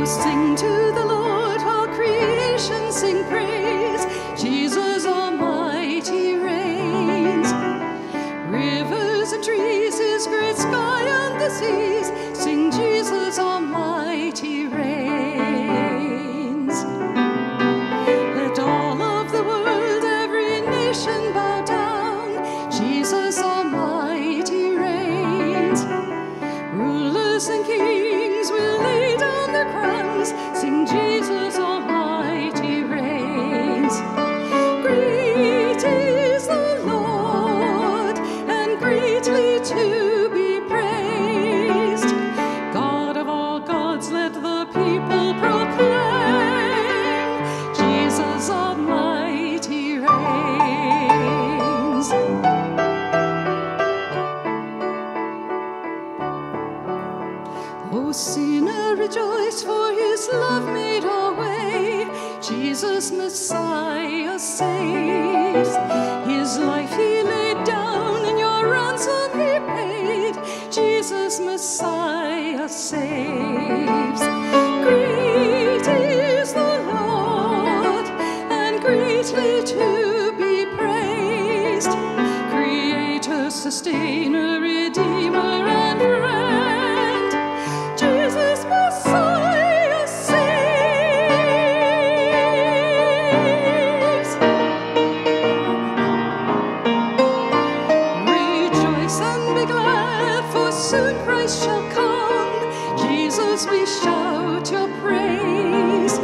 Sing to the Lord, all creation sing praise. Jesus Almighty reigns. Rivers and trees, His great sky and the seas, sing Jesus Almighty reigns. Let all of the world, every nation bow down. Jesus Almighty reigns. Rulers and kings will lay down their crowns, sing Jesus Almighty reigns. Great is the Lord, and greatly to be praised. God of all gods, let the people proclaim, Jesus Almighty reigns. O sinner, rejoice, for His love made a way. Jesus Messiah saves. His life He laid down, and your ransom He paid. Jesus Messiah saves. Great is the Lord, and greatly to be praised. Creator, sustainer, redeemer, and friend, Jesus Messiah saves. Rejoice and be glad, for soon Christ shall come. Jesus, we shout your praise.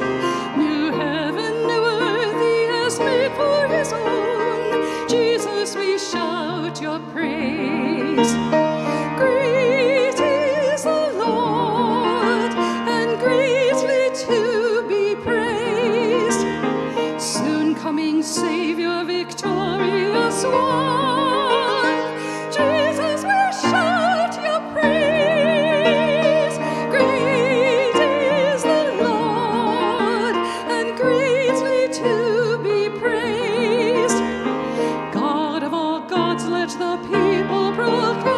New heaven, new earth He has made for His own. Jesus, we shout your praise. Great is the Lord, and greatly to be praised. Soon coming Savior, victorious one, Jesus, we shout your praise. Great is the Lord, and greatly to be praised. God of all gods, let the people proclaim,